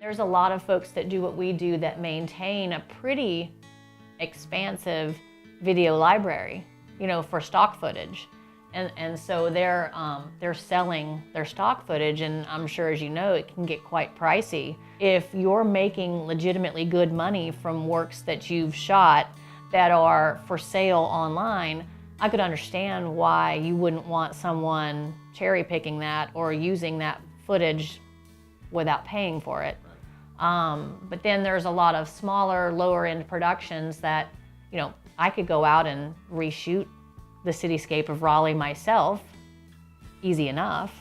There's a lot of folks that do what we do that maintain a pretty expansive video library, you know, for stock footage. And so they're selling their stock footage, and I'm sure, as you know, it can get quite pricey. If you're making legitimately good money from works that you've shot that are for sale online, I could understand why you wouldn't want someone cherry picking that or using that footage without paying for it. But then there's a lot of smaller, lower end productions that, you know, I could go out and reshoot the cityscape of Raleigh myself, easy enough.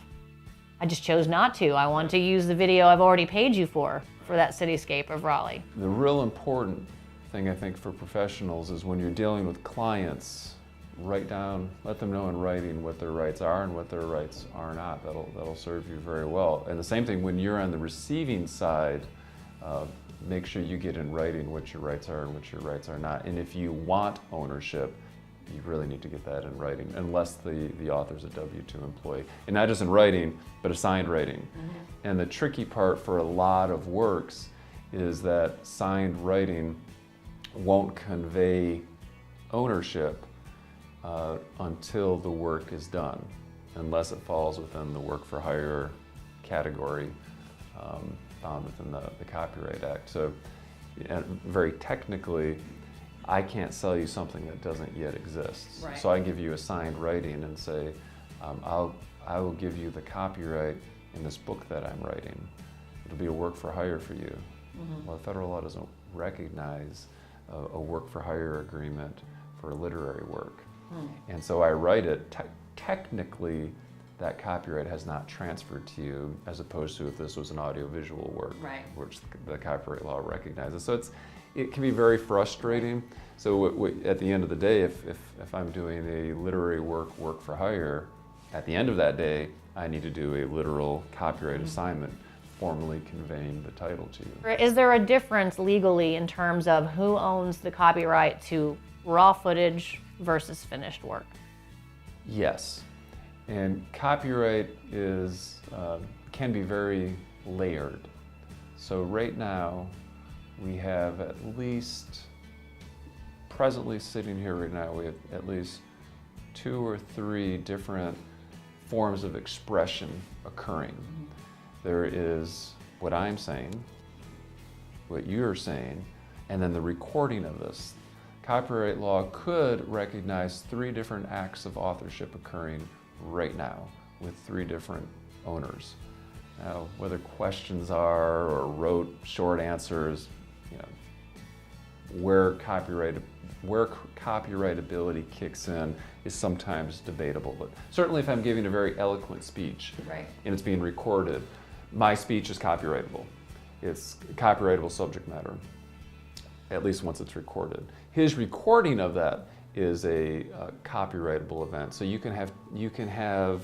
I just chose not to. I want to use the video I've already paid you for that cityscape of Raleigh. The real important thing, I think, for professionals is when you're dealing with clients, write down, let them know in writing what their rights are and what their rights are not. That'll serve you very well. And the same thing when you're on the receiving side, make sure you get in writing what your rights are and what your rights are not. And if you want ownership, you really need to get that in writing, unless the author's a W-2 employee. And not just in writing, but a signed writing. Mm-hmm. And the tricky part for a lot of works is that signed writing won't convey ownership until the work is done, unless it falls within the work for hire category found within the Copyright Act. So very technically, I can't sell you something that doesn't yet exist. Right. So I give you a signed writing and say, I will give you the copyright in this book that I'm writing. It'll be a work for hire for you. Mm-hmm. Well, federal law doesn't recognize a work for hire agreement for literary work. And so I write it, technically that copyright has not transferred to you, as opposed to if this was an audiovisual work, right, which the copyright law recognizes. So it can be very frustrating. So at the end of the day, if I'm doing a literary work for hire, at the end of that day, I need to do a literal copyright assignment, formally conveying the title to you. Is there a difference legally in terms of who owns the copyright to raw footage versus finished work? Yes, and copyright can be very layered. So right now, we have presently sitting here right now, we have at least 2 or 3 different forms of expression occurring. Mm-hmm. There is what I'm saying, what you're saying, and then the recording of this. Copyright law could recognize 3 different acts of authorship occurring right now with 3 different owners. Now, whether questions are or wrote short answers, you know, where copyrightability kicks in is sometimes debatable. But certainly if I'm giving a very eloquent speech, right, and it's being recorded, my speech is copyrightable. It's copyrightable subject matter, at least once it's recorded. His recording of that is a copyrightable event. So you can have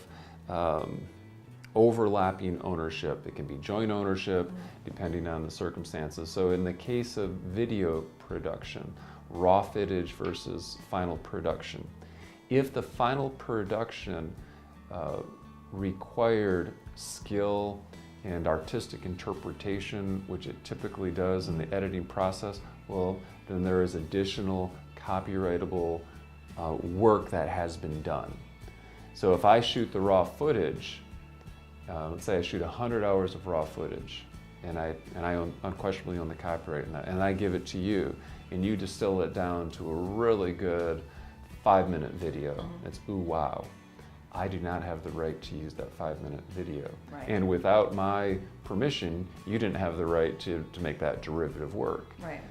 overlapping ownership. It can be joint ownership, depending on the circumstances. So in the case of video production, raw footage versus final production, if the final production required skill and artistic interpretation, which it typically does in the editing process, well, then there is additional copyrightable work that has been done. So if I shoot the raw footage, let's say I shoot 100 hours of raw footage, and I unquestionably own the copyright in that, and I give it to you, and you distill it down to a really good 5-minute video. It's ooh wow. I do not have the right to use that 5-minute video. Right. And without my permission, you didn't have the right to make that derivative work. Right.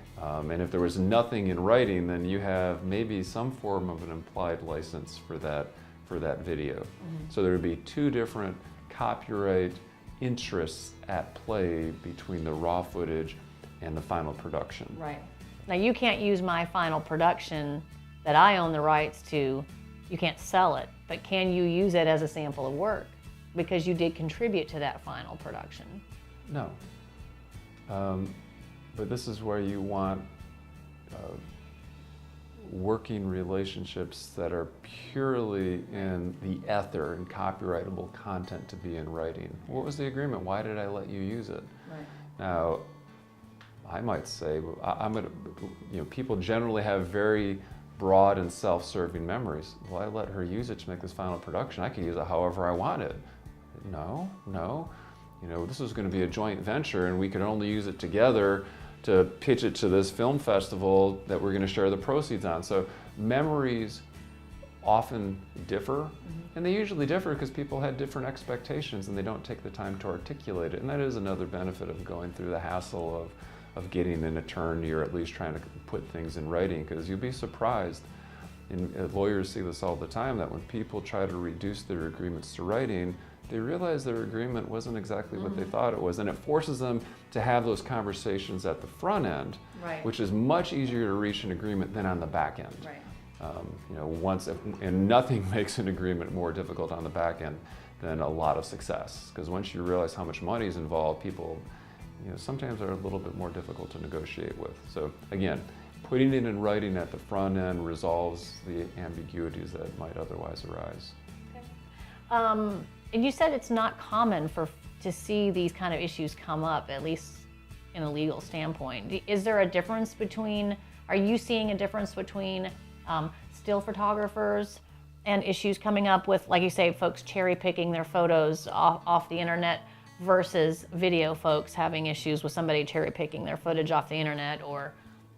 And if there was nothing in writing, then you have maybe some form of an implied license for that video. So there would be 2 different copyright interests at play between the raw footage and the final production. Right. Now you can't use my final production that I own the rights to, you can't sell it, but can you use it as a sample of work? Because you did contribute to that final production. No. But this is where you want working relationships that are purely in the ether and copyrightable content to be in writing. What was the agreement? Why did I let you use it? Right. Now, I might say, I'm gonna, people generally have very broad and self-serving memories. Well, I let her use it to make this final production. I could use it however I wanted. No. This was going to be a joint venture, and we could only use it together to pitch it to this film festival that we're going to share the proceeds on. So memories often differ, and they usually differ because people had different expectations and they don't take the time to articulate it. And that is another benefit of going through the hassle of getting an attorney, or at least trying to put things in writing, because you'll be surprised, and lawyers see this all the time, that when people try to reduce their agreements to writing, they realize their agreement wasn't exactly what they thought it was, and it forces them to have those conversations at the front end, Right. which is much easier to reach an agreement than on the back end. Right. And nothing makes an agreement more difficult on the back end than a lot of success, because once you realize how much money is involved, people sometimes are a little bit more difficult to negotiate with. So again, putting it in writing at the front end resolves the ambiguities that might otherwise arise. And you said it's not common to see these kind of issues come up, at least in a legal standpoint. Is there a difference are you seeing a difference between still photographers and issues coming up with, like you say, folks cherry picking their photos off the internet versus video folks having issues with somebody cherry picking their footage off the internet, or,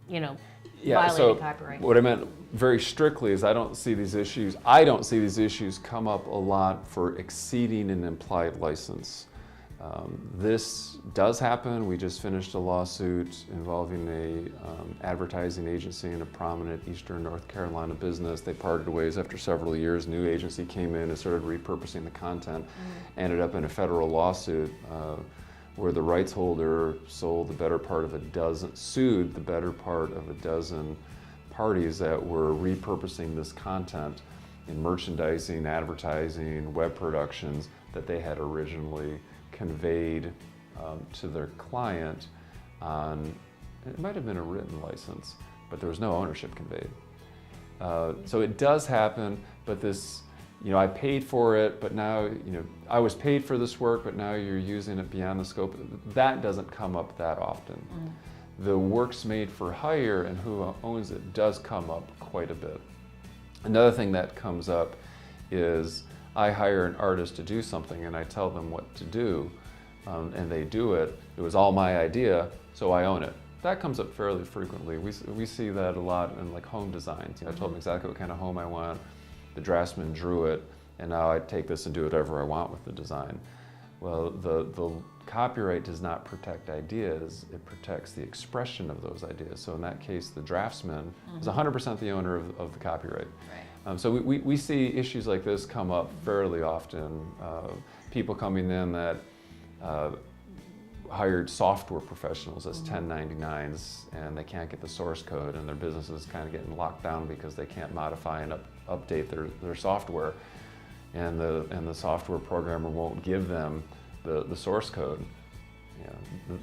violating copyright? What I meant very strictly is I don't see these issues come up a lot for exceeding an implied license. This does happen. We just finished a lawsuit involving a advertising agency and a prominent Eastern North Carolina business. They parted ways after several years. New agency came in and started repurposing the content. Ended up in a federal lawsuit where the rights holder sued the better part of a dozen parties that were repurposing this content in merchandising, advertising, web productions that they had originally conveyed to their client on, it might have been a written license, but there was no ownership conveyed. So it does happen, but this, I paid for it, but now, I was paid for this work, but now you're using it beyond the scope. That doesn't come up that often. The works made for hire and who owns it does come up quite a bit. Another thing that comes up is I hire an artist to do something and I tell them what to do, and they do it. It was all my idea, so I own it. That comes up fairly frequently. We see that a lot in like home designs. I told them exactly what kind of home I want. The draftsman drew it, and now I take this and do whatever I want with the design. Well, the copyright does not protect ideas, it protects the expression of those ideas. So in that case, the draftsman is 100% the owner of the copyright. Right. So we see issues like this come up fairly often. People coming in that hired software professionals as 1099s, and they can't get the source code, and their business is kind of getting locked down because they can't modify and update their software, and the software programmer won't give them the source code.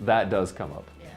That does come up. Yeah.